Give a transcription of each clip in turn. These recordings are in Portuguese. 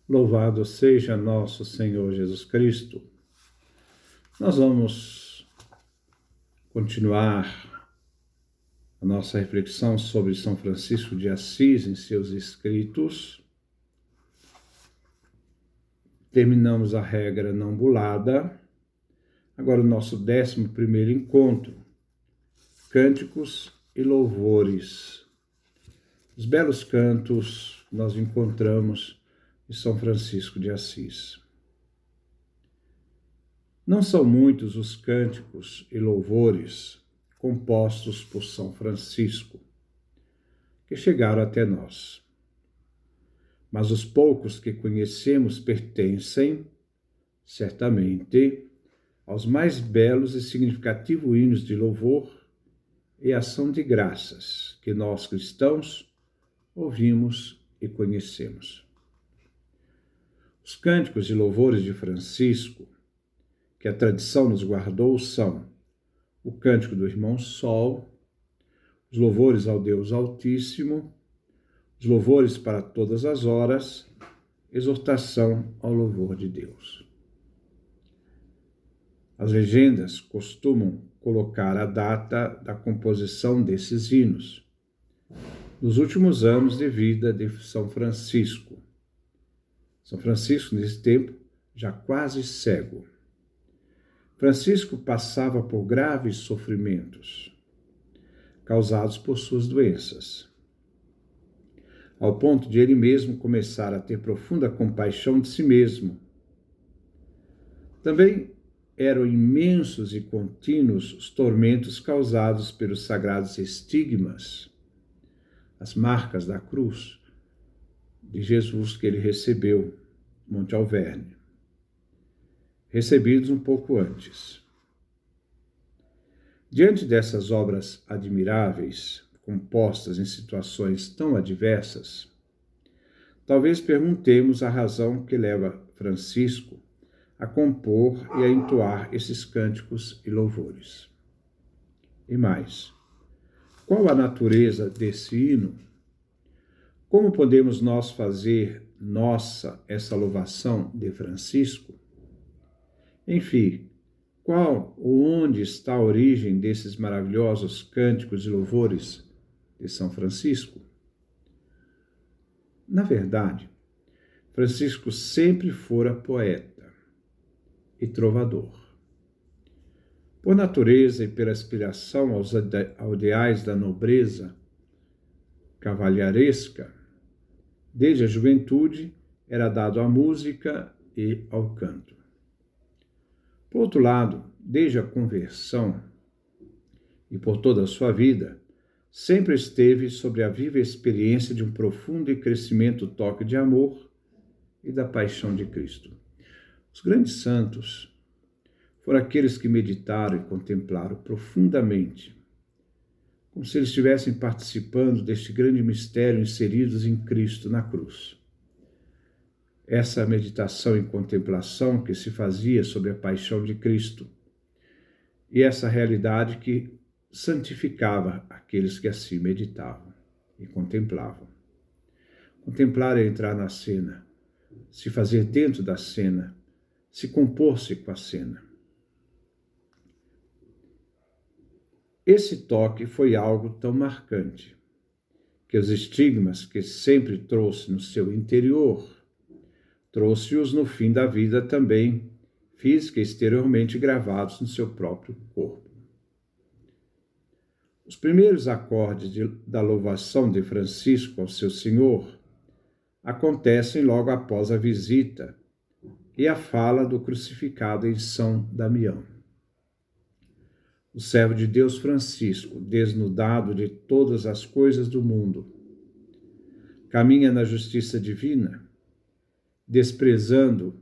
Louvado seja nosso Senhor Jesus Cristo. Nós vamos continuar a nossa reflexão sobre São Francisco de Assis em seus escritos. Terminamos a regra não bulada. Agora o nosso 11º encontro, Cânticos e Louvores. Os belos cantos nós encontramos em São Francisco de Assis. Não são muitos os cânticos e louvores compostos por São Francisco que chegaram até nós, mas os poucos que conhecemos pertencem, certamente, aos mais belos e significativos hinos de louvor e ação de graças que nós cristãos ouvimos e conhecemos. Os cânticos e louvores de Francisco, que a tradição nos guardou, são o cântico do irmão Sol, os louvores ao Deus Altíssimo, os louvores para todas as horas, exortação ao louvor de Deus. As legendas costumam colocar a data da composição desses hinos, nos últimos anos de vida de São Francisco. São Francisco, nesse tempo, já quase cego. Francisco passava por graves sofrimentos, causados por suas doenças, ao ponto de ele mesmo começar a ter profunda compaixão de si mesmo. Também eram imensos e contínuos os tormentos causados pelos sagrados estigmas, as marcas da cruz de Jesus que ele recebeu, Monte Alverne, recebidos um pouco antes. Diante dessas obras admiráveis, compostas em situações tão adversas, talvez perguntemos a razão que leva Francisco a compor e a entoar esses cânticos e louvores. E mais, qual a natureza desse hino? Como podemos nós fazer nossa essa louvação de Francisco? Enfim, qual ou onde está a origem desses maravilhosos cânticos e louvores de São Francisco? Na verdade, Francisco sempre fora poeta e trovador. Por natureza e pela aspiração aos ideais da nobreza cavalheiresca, desde a juventude era dado à música e ao canto. Por outro lado, desde a conversão e por toda a sua vida, sempre esteve sobre a viva experiência de um profundo e crescimento toque de amor e da paixão de Cristo. Os grandes santos foram aqueles que meditaram e contemplaram profundamente, como se eles estivessem participando deste grande mistério inseridos em Cristo na cruz. Essa meditação e contemplação que se fazia sobre a paixão de Cristo e essa realidade que santificava aqueles que assim meditavam e contemplavam. Contemplar é entrar na cena, se fazer dentro da cena, se compor-se com a cena. Esse toque foi algo tão marcante que os estigmas que sempre trouxe no seu interior, trouxe-os no fim da vida também, física e exteriormente gravados no seu próprio corpo. Os primeiros acordes da louvação de Francisco ao seu Senhor acontecem logo após a visita e a fala do crucificado em São Damião. O servo de Deus Francisco, desnudado de todas as coisas do mundo, caminha na justiça divina, desprezando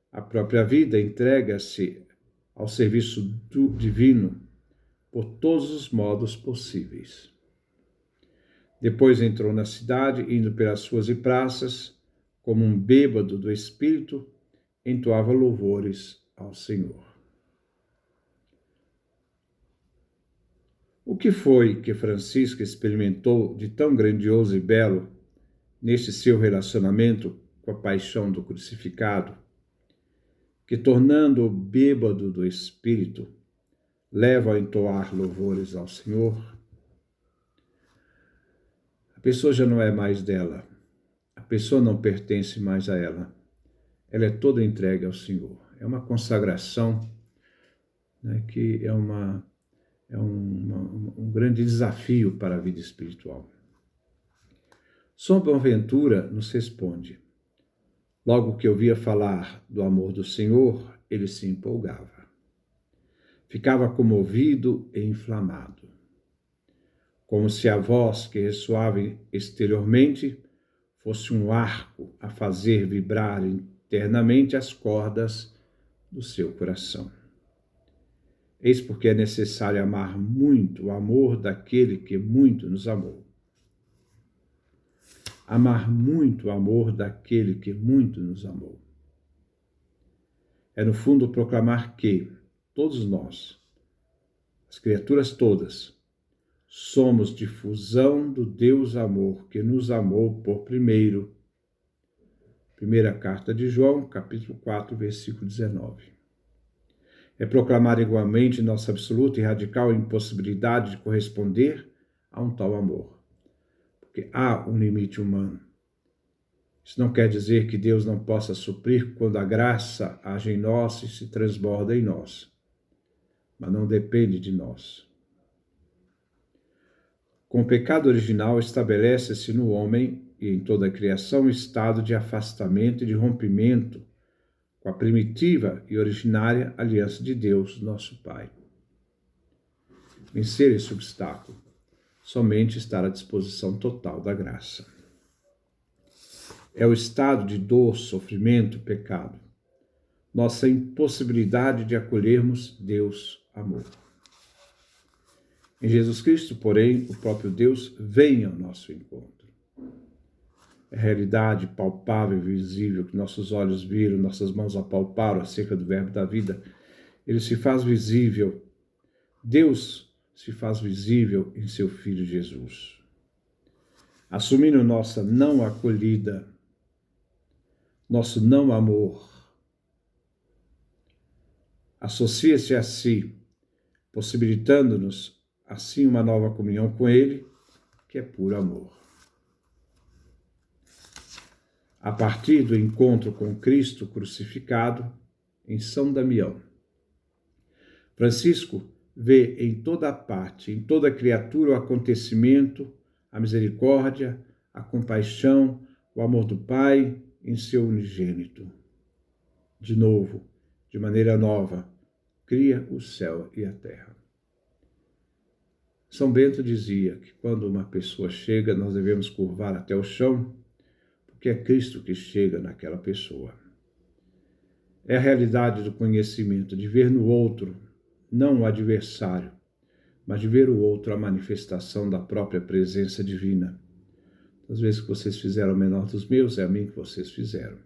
a própria vida, entrega-se ao serviço do divino por todos os modos possíveis. Depois entrou na cidade, indo pelas ruas e praças, como um bêbado do espírito, entoava louvores ao Senhor. O que foi que Francisco experimentou de tão grandioso e belo neste seu relacionamento com a paixão do crucificado, que, tornando-o bêbado do Espírito, leva a entoar louvores ao Senhor, a pessoa já não é mais dela, a pessoa não pertence mais a ela, ela é toda entregue ao Senhor. É uma consagração, né, que é um grande desafio para a vida espiritual. São Boaventura nos responde: logo que ouvia falar do amor do Senhor, ele se empolgava. Ficava comovido e inflamado, como se a voz que ressoava exteriormente fosse um arco a fazer vibrar internamente as cordas do seu coração. Eis porque é necessário amar muito o amor daquele que muito nos amou. Amar muito o amor daquele que muito nos amou. É, no fundo, proclamar que todos nós, as criaturas todas, somos difusão do Deus amor que nos amou por primeiro. Primeira carta de João, capítulo 4, versículo 19. É proclamar igualmente nossa absoluta e radical impossibilidade de corresponder a um tal amor. Porque há um limite humano. Isso não quer dizer que Deus não possa suprir quando a graça age em nós e se transborda em nós. Mas não depende de nós. Com o pecado original, estabelece-se no homem e em toda a criação um estado de afastamento e de rompimento com a primitiva e originária aliança de Deus, nosso Pai. Vencer esse obstáculo, somente estar à disposição total da graça. É o estado de dor, sofrimento, pecado, nossa impossibilidade de acolhermos Deus, amor. Em Jesus Cristo, porém, o próprio Deus vem ao nosso encontro. É a realidade palpável e visível que nossos olhos viram, nossas mãos apalparam acerca do verbo da vida. Ele se faz visível. Deus se faz visível em seu Filho Jesus. Assumindo nossa não acolhida, nosso não amor, associa-se a si, possibilitando-nos assim uma nova comunhão com Ele, que é puro amor. A partir do encontro com Cristo crucificado em São Damião, Francisco vê em toda parte, em toda criatura, o acontecimento, a misericórdia, a compaixão, o amor do Pai em seu unigênito. De novo, de maneira nova, cria o céu e a terra. São Bento dizia que quando uma pessoa chega, nós devemos curvar até o chão, porque é Cristo que chega naquela pessoa. É a realidade do conhecimento, de ver no outro, não o adversário, mas de ver o outro a manifestação da própria presença divina. Às vezes que vocês fizeram o menor dos meus, é a mim que vocês fizeram.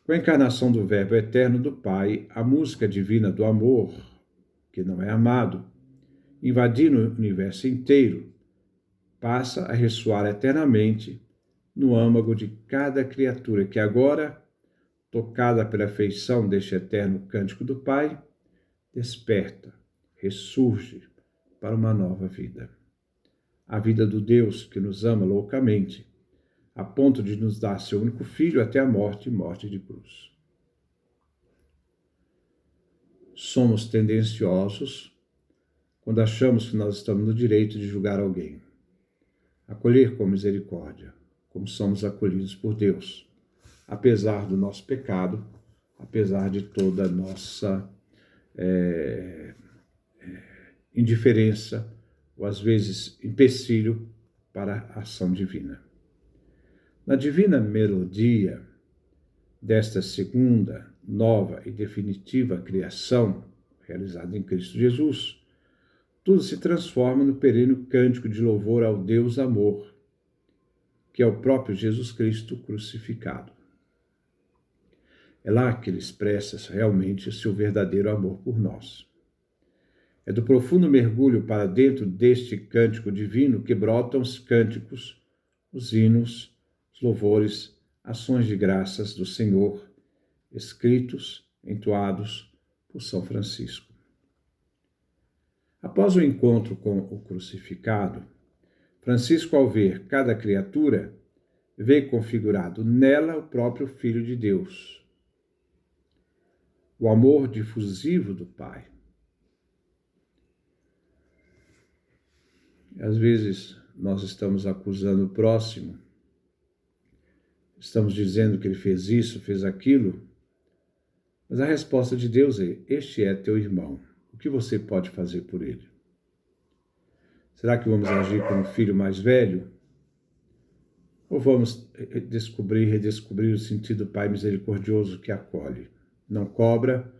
Com a encarnação do Verbo eterno do Pai, a música divina do amor, que não é amado, invadindo o universo inteiro, passa a ressoar eternamente no âmago de cada criatura que agora, tocada pela afeição deste eterno cântico do Pai, desperta, ressurge para uma nova vida. A vida do Deus que nos ama loucamente, a ponto de nos dar seu único Filho até a morte e morte de cruz. Somos tendenciosos quando achamos que nós estamos no direito de julgar alguém. Acolher com misericórdia, como somos acolhidos por Deus, apesar do nosso pecado, apesar de toda a nossa indiferença, ou às vezes empecilho para a ação divina. Na divina melodia desta segunda, nova e definitiva criação, realizada em Cristo Jesus, tudo se transforma no perene cântico de louvor ao Deus amor, que é o próprio Jesus Cristo crucificado. É lá que ele expressa realmente o seu verdadeiro amor por nós. É do profundo mergulho para dentro deste cântico divino que brotam os cânticos, os hinos, os louvores, ações de graças do Senhor, escritos, entoados por São Francisco. Após o encontro com o crucificado, Francisco, ao ver cada criatura, vê configurado nela o próprio Filho de Deus, o amor difusivo do Pai. Às vezes nós estamos acusando o próximo, estamos dizendo que ele fez isso, fez aquilo, mas a resposta de Deus é: este é teu irmão, o que você pode fazer por ele? Será que vamos agir como filho mais velho? Ou vamos redescobrir o sentido do Pai misericordioso que acolhe, não cobra,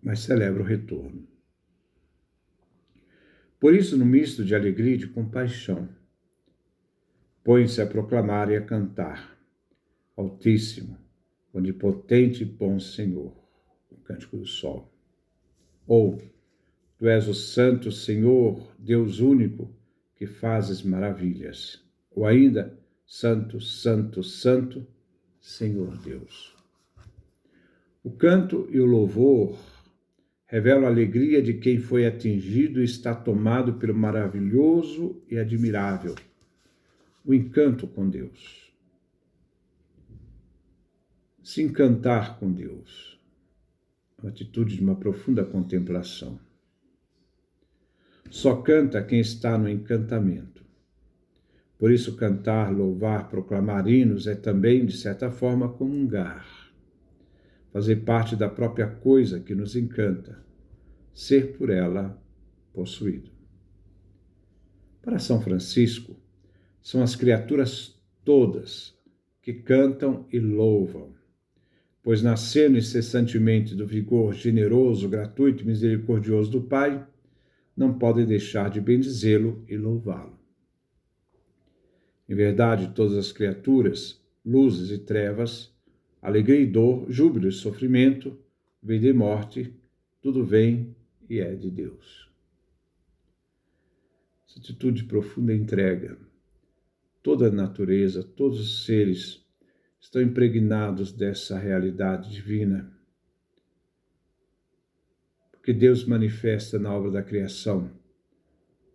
mas celebra o retorno? Por isso, no misto de alegria e de compaixão, põe-se a proclamar e a cantar: Altíssimo, onipotente e bom Senhor, o Cântico do Sol. Ou, Tu és o Santo Senhor, Deus único, que fazes maravilhas. Ou ainda, Santo, Santo, Santo, Senhor Deus. O canto e o louvor revelam a alegria de quem foi atingido e está tomado pelo maravilhoso e admirável, o encanto com Deus. Se encantar com Deus, a atitude de uma profunda contemplação. Só canta quem está no encantamento. Por isso, cantar, louvar, proclamar hinos é também, de certa forma, comungar, fazer parte da própria coisa que nos encanta, ser por ela possuído. Para São Francisco, são as criaturas todas que cantam e louvam, pois nascendo incessantemente do vigor generoso, gratuito e misericordioso do Pai, não podem deixar de bendizê-lo e louvá-lo. Em verdade, todas as criaturas, luzes e trevas, alegria e dor, júbilo e sofrimento, vida e morte, tudo vem e é de Deus. Essa atitude de profunda entrega, toda a natureza, todos os seres estão impregnados dessa realidade divina, porque Deus manifesta na obra da criação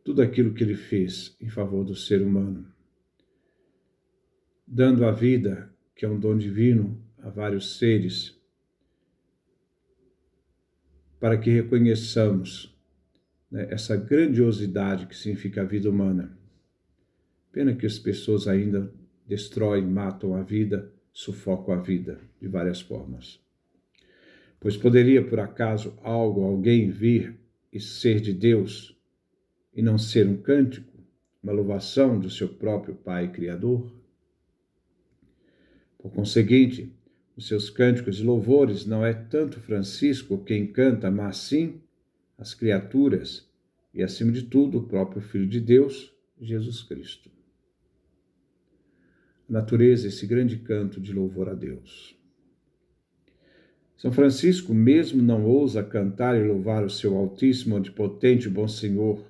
tudo aquilo que Ele fez em favor do ser humano, dando a vida, que é um dom divino, a vários seres, para que reconheçamos, essa grandiosidade que significa a vida humana. Pena que as pessoas ainda destroem, matam a vida, sufocam a vida de várias formas. Pois poderia, por acaso, alguém vir e ser de Deus e não ser um cântico, uma louvação do seu próprio Pai Criador? Por conseguinte, os seus cânticos e louvores não é tanto Francisco quem canta, mas sim as criaturas e, acima de tudo, o próprio Filho de Deus, Jesus Cristo. A natureza, esse grande canto de louvor a Deus. São Francisco mesmo não ousa cantar e louvar o seu altíssimo, onipotente e bom Senhor,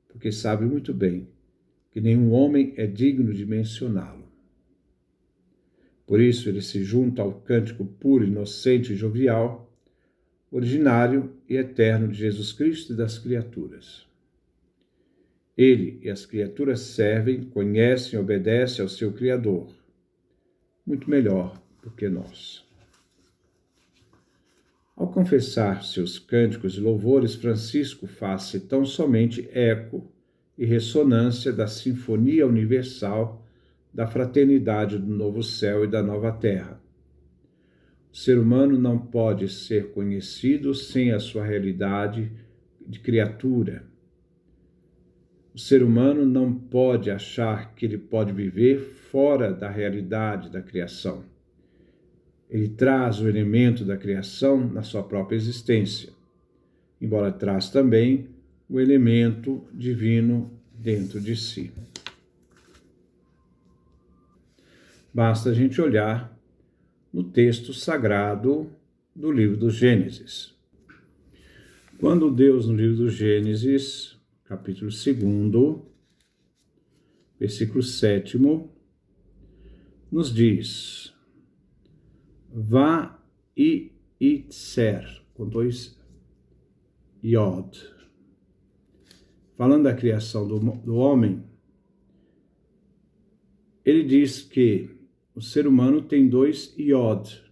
porque sabe muito bem que nenhum homem é digno de mencioná-lo. Por isso ele se junta ao cântico puro, inocente e jovial, originário e eterno de Jesus Cristo e das criaturas. Ele e as criaturas servem, conhecem e obedecem ao seu Criador, muito melhor do que nós. Ao confessar seus cânticos e louvores, Francisco faz-se tão somente eco e ressonância da sinfonia universal da fraternidade do novo céu e da nova terra. O ser humano não pode ser conhecido sem a sua realidade de criatura. O ser humano não pode achar que ele pode viver fora da realidade da criação. Ele traz o elemento da criação na sua própria existência, embora traz também o elemento divino dentro de si. Basta a gente olhar no texto sagrado do livro do Gênesis. Quando Deus, no livro do Gênesis, capítulo 2, versículo 7, nos diz Va'itzer, com 2 Yod. Falando da criação do homem, ele diz que o ser humano tem 2 Yod.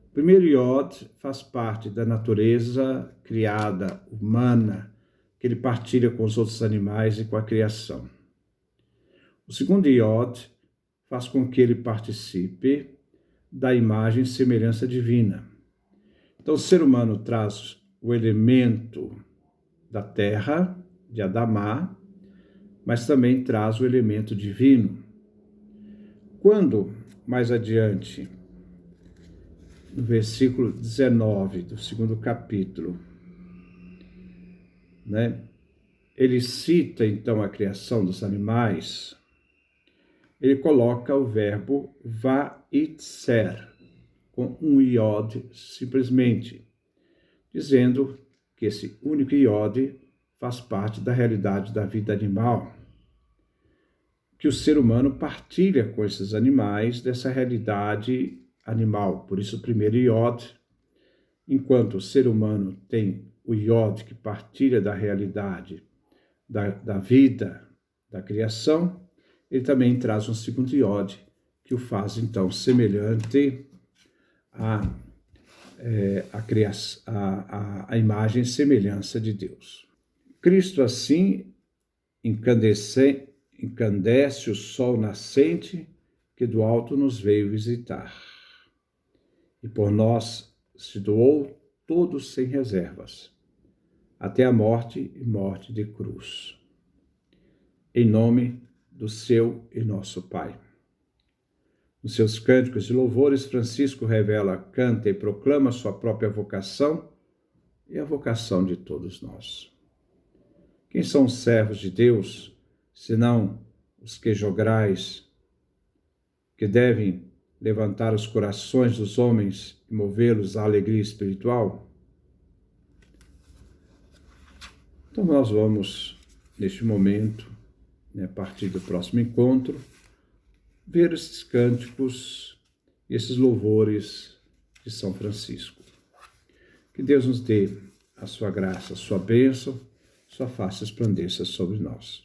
O primeiro Yod faz parte da natureza criada, humana, que ele partilha com os outros animais e com a criação. O segundo Yod faz com que ele participe da imagem e semelhança divina. Então, o ser humano traz o elemento da terra, de Adamá, mas também traz o elemento divino. Quando, mais adiante, no versículo 19 do 2º capítulo, ele cita então a criação dos animais, ele coloca o verbo va'itzer, com um iod simplesmente, dizendo que esse único iod faz parte da realidade da vida animal, que o ser humano partilha com esses animais dessa realidade animal. Por isso, o primeiro iod, enquanto o ser humano tem o iod que partilha da realidade da vida, da criação, ele também traz um segundo iod que o faz, então, semelhante à imagem e semelhança de Deus. Cristo, assim, encandece o sol nascente que do alto nos veio visitar. E por nós se doou todo sem reservas, até a morte e morte de cruz. Em nome do seu e nosso Pai. Nos seus cânticos e louvores, Francisco revela, canta e proclama sua própria vocação e a vocação de todos nós. Quem são os servos de Deus, senão os que jograis, que devem levantar os corações dos homens e movê-los à alegria espiritual? Então nós vamos, neste momento, a partir do próximo encontro, ver esses cânticos e esses louvores de São Francisco. Que Deus nos dê a sua graça, a sua bênção, sua face resplandeça sobre nós.